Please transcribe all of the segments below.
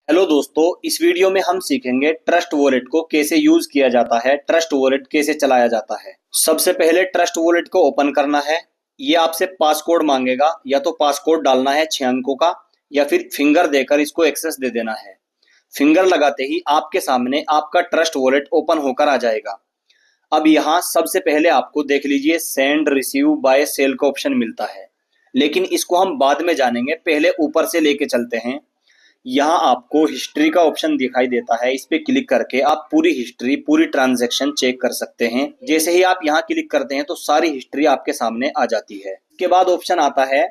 Hello दोस्तों, इस video में हम सीखेंगे ट्रस्ट वॉलेट को कैसे यूज किया जाता है, ट्रस्ट वॉलेट कैसे चलाया जाता है। सबसे पहले ट्रस्ट वॉलेट को ओपन करना है। ये आपसे पासकोड मांगेगा, या तो पासकोड डालना है 6 अंकों का, या फिर फिंगर देकर इसको एक्सेस दे देना है। फिंगर लगाते ही आपके सामने आपका ट्रस्ट वॉलेट ओपन होकर आ जाएगा। अब यहाँ सबसे पहले आपको देख लीजिए सेंड रिसीव बाय सेल का ऑप्शन मिलता है, लेकिन इसको हम बाद में जानेंगे। पहले ऊपर से लेके चलते हैं। यहाँ आपको हिस्ट्री का ऑप्शन दिखाई देता है, इस पे क्लिक करके आप पूरी हिस्ट्री, पूरी ट्रांजैक्शन चेक कर सकते हैं। जैसे ही आप यहाँ क्लिक करते हैं तो सारी हिस्ट्री आपके सामने आ जाती है। इसके बाद ऑप्शन आता है,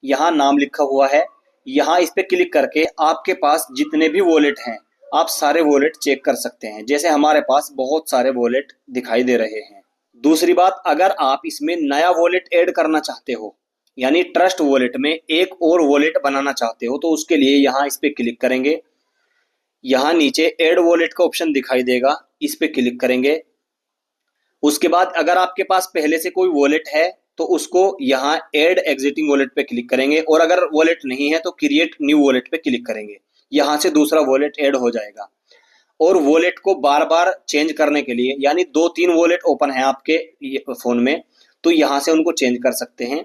यहाँ नाम लिखा हुआ है। यहाँ इस पे क्लिक करके आपके पास जितने भी वॉलेट हैं आप सारे वॉलेट चेक कर सकते हैं। जैसे हमारे पास बहुत सारे वॉलेट दिखाई दे रहे हैं। दूसरी बात, अगर आप इसमें नया वॉलेट ऐड करना चाहते हो, यानी ट्रस्ट वॉलेट में एक और वॉलेट बनाना चाहते हो, तो उसके लिए यहाँ इस पे क्लिक करेंगे। यहाँ नीचे ऐड वॉलेट का ऑप्शन दिखाई देगा, इस पे क्लिक करेंगे। उसके बाद अगर आपके पास पहले से कोई वॉलेट है तो उसको यहाँ ऐड एग्जिटिंग वॉलेट पे क्लिक करेंगे, और अगर वॉलेट नहीं है तो क्रिएट न्यू वॉलेट पे क्लिक करेंगे। यहाँ से दूसरा वॉलेट ऐड हो जाएगा। और वॉलेट को बार बार चेंज करने के लिए, यानी 2-3 वॉलेट ओपन है आपके फोन में, तो यहाँ से उनको चेंज कर सकते हैं।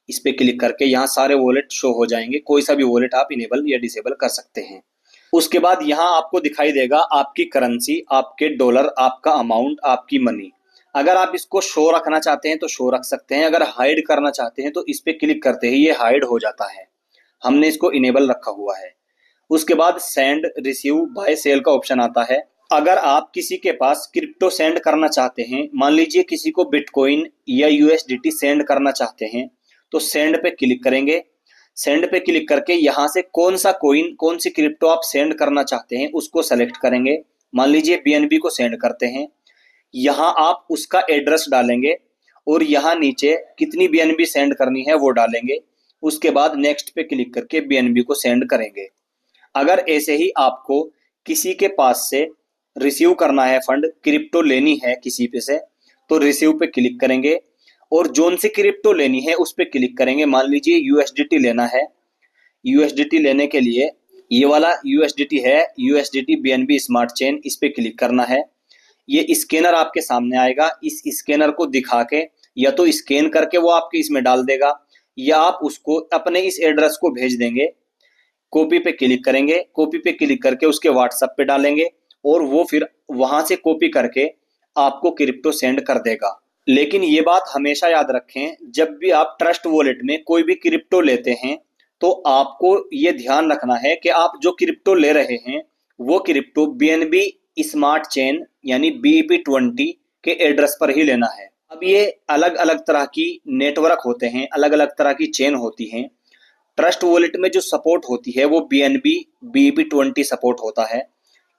इस पे क्लिक करके यहाँ सारे वॉलेट शो हो जाएंगे। कोई सा भी वॉलेट आप इनेबल या डिसेबल कर सकते हैं। उसके बाद यहाँ आपको दिखाई देगा आपकी करेंसी, आपके डॉलर, आपका अमाउंट, आपकी मनी। अगर आप इसको शो रखना चाहते हैं तो शो रख सकते हैं। अगर हाइड करना चाहते हैं तो इस पे क्लिक करते ही ये हाइड हो जाता है। हमने इसको इनेबल रखा हुआ है। उसके बाद सेंड रिसीव बाय सेल का ऑप्शन आता है। अगर आप किसी के पास क्रिप्टो सेंड करना चाहते हैं, मान लीजिए किसी को बिटकॉइन या यूएसडीटी सेंड करना चाहते हैं, तो सेंड पे क्लिक करेंगे। सेंड पे क्लिक करके यहाँ से कौन सा कॉइन, कौन सी क्रिप्टो आप सेंड करना चाहते हैं उसको सेलेक्ट करेंगे। मान लीजिए बीएनबी को सेंड करते हैं। यहाँ आप उसका एड्रेस डालेंगे और यहाँ नीचे कितनी बीएनबी सेंड करनी है वो डालेंगे। उसके बाद नेक्स्ट पे क्लिक करके बीएनबी को सेंड करेंगे। अगर ऐसे ही आपको किसी के पास से रिसीव करना है फंड, क्रिप्टो लेनी है किसी पे से, तो रिसीव पे क्लिक करेंगे और जोन सी क्रिप्टो लेनी है उस पे क्लिक करेंगे। मान लीजिए यूएसडीटी लेना है। यूएसडीटी लेने के लिए ये वाला यूएसडीटी है, यूएसडीटी बीएनबी स्मार्ट चेन, इस पे क्लिक करना है। ये स्कैनर आपके सामने आएगा। इस स्कैनर को दिखा के या तो स्कैन करके वो आपके इसमें डाल देगा, या आप उसको अपने इस एड्रेस को भेज देंगे। कॉपी पे क्लिक करेंगे। कॉपी पे क्लिक करके उसके व्हाट्सएप पे डालेंगे और वो फिर वहां से कॉपी करके आपको क्रिप्टो सेंड कर देगा। लेकिन ये बात हमेशा याद रखें, जब भी आप ट्रस्ट वॉलेट में कोई भी क्रिप्टो लेते हैं तो आपको ये ध्यान रखना है कि आप जो क्रिप्टो ले रहे हैं वो क्रिप्टो बीएनबी स्मार्ट चेन यानी BEP20 के एड्रेस पर ही लेना है। अब ये अलग अलग तरह की नेटवर्क होते हैं, अलग अलग तरह की चेन होती हैं। ट्रस्ट वॉलेट में जो सपोर्ट होती है वो बीएनबी BEP20 सपोर्ट होता है।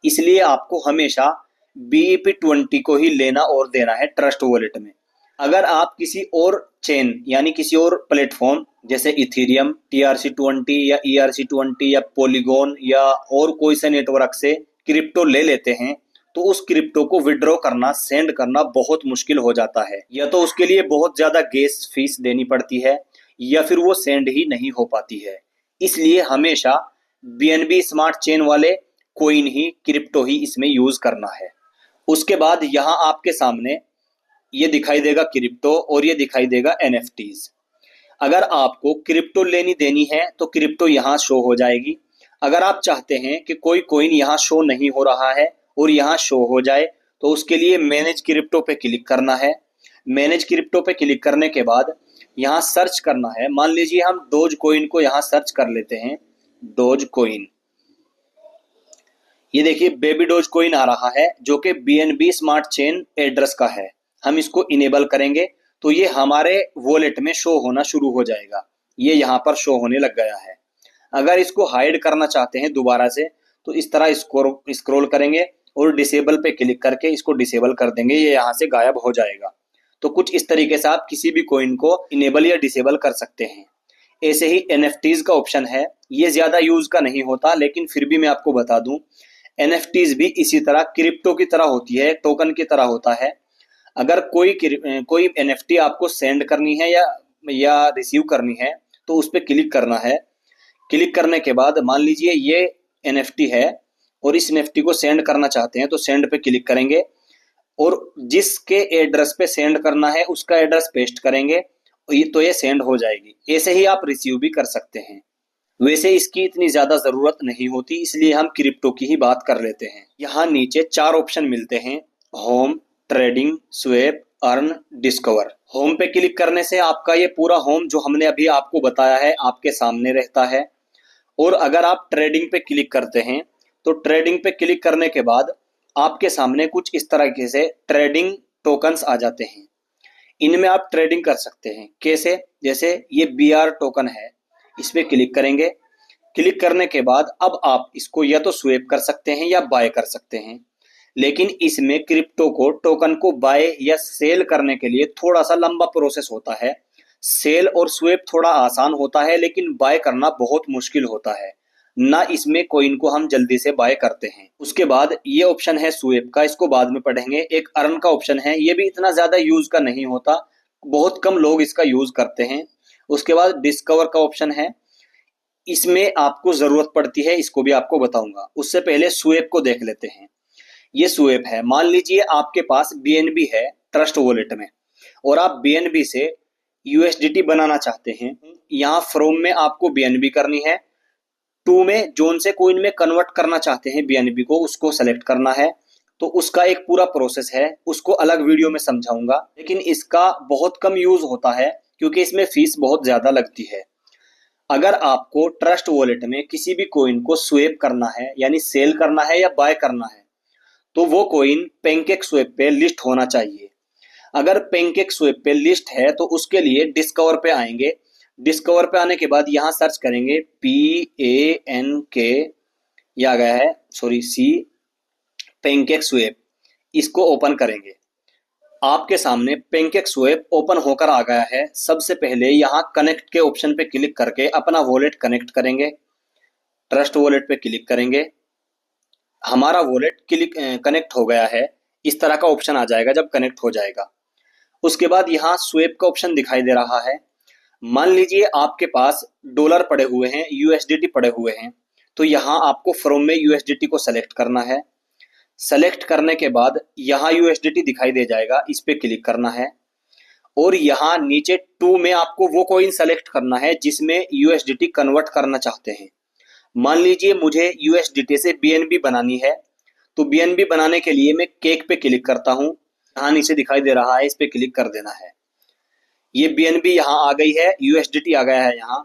इसलिए आपको हमेशा BEP20 को ही लेना और देना है ट्रस्ट वॉलेट में। अगर आप किसी और चेन यानी किसी और प्लेटफॉर्म जैसे इथेरियम, TRC20 या ERC20 या पॉलीगॉन या और कोई से नेटवर्क से क्रिप्टो ले लेते हैं, तो उस क्रिप्टो को विड्रॉ करना, सेंड करना बहुत मुश्किल हो जाता है। या तो उसके लिए बहुत ज्यादा गैस फीस देनी पड़ती है, या फिर वो सेंड ही नहीं हो पाती है। इसलिए हमेशा बीएनबी स्मार्ट चेन वाले कोइन ही, क्रिप्टो ही इसमें यूज करना है। उसके बाद यहाँ आपके सामने ये दिखाई देगा क्रिप्टो और ये दिखाई देगा एनएफटीज। अगर आपको क्रिप्टो लेनी देनी है तो क्रिप्टो यहाँ शो हो जाएगी। अगर आप चाहते हैं कि कोई कोइन यहाँ शो नहीं हो रहा है और यहाँ शो हो जाए, तो उसके लिए मैनेज क्रिप्टो पे क्लिक करना है। मैनेज क्रिप्टो पे क्लिक करने के बाद यहाँ सर्च करना है। मान लीजिए हम डोज कोइन को यहाँ सर्च कर लेते हैं। डोज कोइन, ये देखिए बेबी डोज कोइन आ रहा है जो कि बीएनबी स्मार्ट चेन एड्रेस का है। हम इसको इनेबल करेंगे तो ये हमारे वॉलेट में शो होना शुरू हो जाएगा। ये यहाँ पर शो होने लग गया है। अगर इसको हाइड करना चाहते हैं दोबारा से, तो इस तरह स्क्रॉल करेंगे और डिसेबल पे क्लिक करके इसको डिसेबल कर देंगे। ये यहाँ से गायब हो जाएगा। तो कुछ इस तरीके से आप किसी भी कोइन को इनेबल या डिसेबल कर सकते हैं। ऐसे ही एनएफटीज का ऑप्शन है। ये ज्यादा यूज का नहीं होता, लेकिन फिर भी मैं आपको बता दूं, एनएफटीज भी इसी तरह क्रिप्टो की तरह होती है, टोकन की तरह होता है। अगर कोई एनएफटी आपको सेंड करनी है या रिसीव करनी है, तो उस पर क्लिक करना है। क्लिक करने के बाद मान लीजिए ये एनएफटी है और इस एनएफटी को सेंड करना चाहते हैं तो सेंड पे क्लिक करेंगे और जिसके एड्रेस पे सेंड करना है उसका एड्रेस पेस्ट करेंगे तो ये सेंड हो जाएगी। ऐसे ही आप रिसीव भी कर सकते हैं। वैसे इसकी इतनी ज्यादा जरूरत नहीं होती, इसलिए हम क्रिप्टो की ही बात कर लेते हैं। यहाँ नीचे 4 ऑप्शन मिलते हैं, home, trading, swap, earn, discover. Home पे क्लिक करने से आपका ये पूरा होम जो हमने अभी आपको बताया है आपके सामने रहता है। और अगर आप ट्रेडिंग पे क्लिक करते हैं तो ट्रेडिंग पे क्लिक करने के बाद आपके सामने कुछ इस तरीके से ट्रेडिंग टोकन्स आ जाते हैं। इनमें आप ट्रेडिंग कर सकते हैं। कैसे? जैसे ये BR टोकन है, इस पे क्लिक करेंगे। क्लिक करने के बाद अब आप इसको या तो स्वैप कर सकते हैं या बाय कर सकते हैं। लेकिन इसमें क्रिप्टो को टोकन को बाय या सेल करने के लिए थोड़ा सा लंबा प्रोसेस होता है। सेल और स्वैप थोड़ा आसान होता है लेकिन बाय करना बहुत मुश्किल होता है ना। इसमें कॉइन को हम जल्दी से बाय करते हैं। उसके बाद ये ऑप्शन है स्वैप का, इसको बाद में पढ़ेंगे। एक अर्न का ऑप्शन है, ये भी इतना ज्यादा यूज का नहीं होता, बहुत कम लोग इसका यूज करते हैं। उसके बाद डिस्कवर का ऑप्शन है, इसमें आपको जरूरत पड़ती है, इसको भी आपको बताऊंगा। उससे पहले स्वैप को देख लेते हैं। ये स्वैप है, मान लीजिए आपके पास BNB है ट्रस्ट वॉलेट में और आप BNB से USDT बनाना चाहते हैं। यहाँ फ्रॉम में आपको BNB करनी है, टू में जोन से कोइन में कन्वर्ट करना चाहते हैं BNB को, उसको सेलेक्ट करना है। तो उसका एक पूरा प्रोसेस है, उसको अलग वीडियो में समझाऊंगा। लेकिन इसका बहुत कम यूज होता है क्योंकि इसमें फीस बहुत ज्यादा लगती है। अगर आपको ट्रस्ट वॉलेट में किसी भी कोइन को स्वैप करना है यानी सेल करना है या बाय करना है तो वो कोइन पैनकेक स्वैप पे लिस्ट होना चाहिए। अगर पैनकेक स्वैप पे लिस्ट है तो उसके लिए डिस्कवर पे आएंगे। डिस्कवर पे आने के बाद यहाँ सर्च करेंगे PANK, ये आ गया है, सॉरी C, पैनकेक स्वैप। इसको ओपन करेंगे। आपके सामने पैनकेक स्वैप ओपन होकर आ गया है। सबसे पहले यहाँ कनेक्ट के ऑप्शन पे क्लिक करके अपना वॉलेट कनेक्ट करेंगे। ट्रस्ट वॉलेट पे क्लिक करेंगे, हमारा वॉलेट कनेक्ट हो गया है। इस तरह का ऑप्शन आ जाएगा जब कनेक्ट हो जाएगा। उसके बाद यहाँ स्वैप का ऑप्शन दिखाई दे रहा है। मान लीजिए आपके पास डॉलर पड़े हुए हैं, USDT पड़े हुए हैं, तो यहाँ आपको फ्रॉम में USDT को सेलेक्ट करना है। सेलेक्ट करने के बाद यहाँ USDT दिखाई दे जाएगा, इस पे क्लिक करना है और यहाँ नीचे टू में आपको वो कॉइन सेलेक्ट करना है जिसमें USDT कन्वर्ट करना चाहते हैं। मान लीजिए मुझे USDT से BNB बनानी है, तो BNB बनाने के लिए मैं केक पे क्लिक करता हूँ। यहाँ नीचे दिखाई दे रहा है, इस पे क्लिक कर देना है। ये BNB यहाँ आ गई है, USDT आ गया है यहाँ।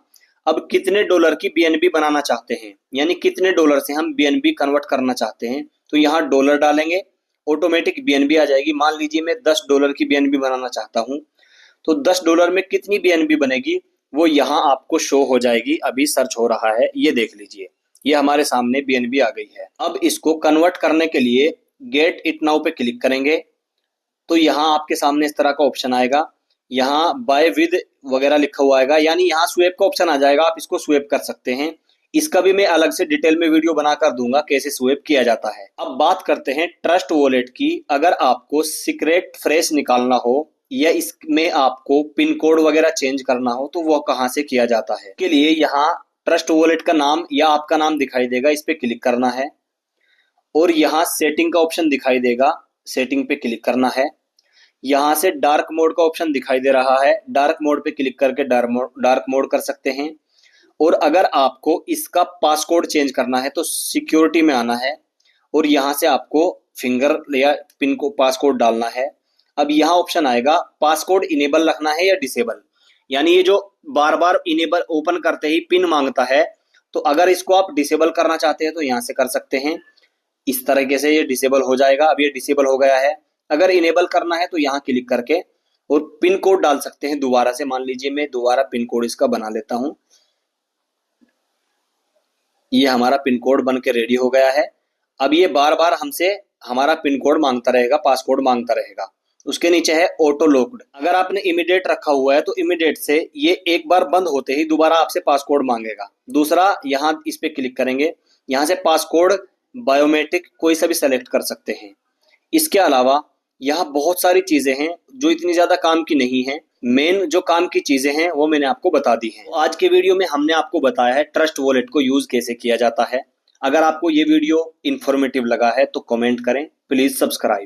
अब कितने डॉलर की BNB बनाना चाहते हैं यानी कितने डॉलर से हम BNB कन्वर्ट करना चाहते हैं, तो यहाँ डॉलर डालेंगे, ऑटोमेटिक BNB आ जाएगी। मान लीजिए मैं $10 की BNB बनाना चाहता हूँ, तो $10 में कितनी BNB बनेगी वो यहाँ आपको शो हो जाएगी। अभी सर्च हो रहा है, ये देख लीजिए, ये हमारे सामने BNB आ गई है। अब इसको कन्वर्ट करने के लिए गेट इट नाउ पे क्लिक करेंगे तो यहाँ आपके सामने इस तरह का ऑप्शन आएगा। यहाँ बाय विद वगैरह लिखा हुआ आएगा, यानी यहाँ स्वैप का ऑप्शन आ जाएगा, आप इसको स्वैप कर सकते हैं। इसका भी मैं अलग से डिटेल में वीडियो बनाकर दूंगा कैसे स्वैप किया जाता है। अब बात करते हैं ट्रस्ट वॉलेट की। अगर आपको सीक्रेट फ्रेश निकालना हो या इसमें आपको पिन कोड वगैरह चेंज करना हो तो वो कहाँ से किया जाता है। के लिए यहाँ ट्रस्ट वॉलेट का नाम या आपका नाम दिखाई देगा, इस पे क्लिक करना है और यहाँ सेटिंग का ऑप्शन दिखाई देगा, सेटिंग पे क्लिक करना है। यहाँ से डार्क मोड का ऑप्शन दिखाई दे रहा है, डार्क मोड पे क्लिक करके डार्क मोड कर सकते हैं। और अगर आपको इसका पासकोड चेंज करना है तो सिक्योरिटी में आना है और यहाँ से आपको फिंगर या पिन को पासकोड डालना है। अब यहाँ ऑप्शन आएगा पासकोड इनेबल रखना है या डिसेबल, यानी ये जो बार बार इनेबल ओपन करते ही पिन मांगता है, तो अगर इसको आप डिसेबल करना चाहते हैं तो यहाँ से कर सकते हैं। इस तरीके से ये डिसेबल हो जाएगा। अब ये डिसेबल हो गया है। अगर इनेबल करना है तो यहाँ क्लिक करके और पिन कोड डाल सकते हैं दोबारा से। मान लीजिए मैं दोबारा पिन कोड इसका बना लेता हूँ, ये हमारा पिन कोड बन के रेडी हो गया है। अब ये बार बार हमसे हमारा पिन कोड मांगता रहेगा, पासकोड मांगता रहेगा। उसके नीचे है ऑटो लॉक्ड। अगर आपने इमीडिएट रखा हुआ है तो इमीडिएट से ये एक बार बंद होते ही दोबारा आपसे पासकोड मांगेगा। दूसरा, यहाँ इस पे क्लिक करेंगे, यहाँ से पासकोड बायोमेट्रिक कोई सा भी सेलेक्ट कर सकते हैं। इसके अलावा यहाँ बहुत सारी चीजें हैं जो इतनी ज्यादा काम की नहीं है। मेन जो काम की चीजें हैं वो मैंने आपको बता दी हैं। तो आज के वीडियो में हमने आपको बताया है ट्रस्ट वॉलेट को यूज कैसे किया जाता है। अगर आपको ये वीडियो इन्फॉर्मेटिव लगा है तो कमेंट करें, प्लीज सब्सक्राइब।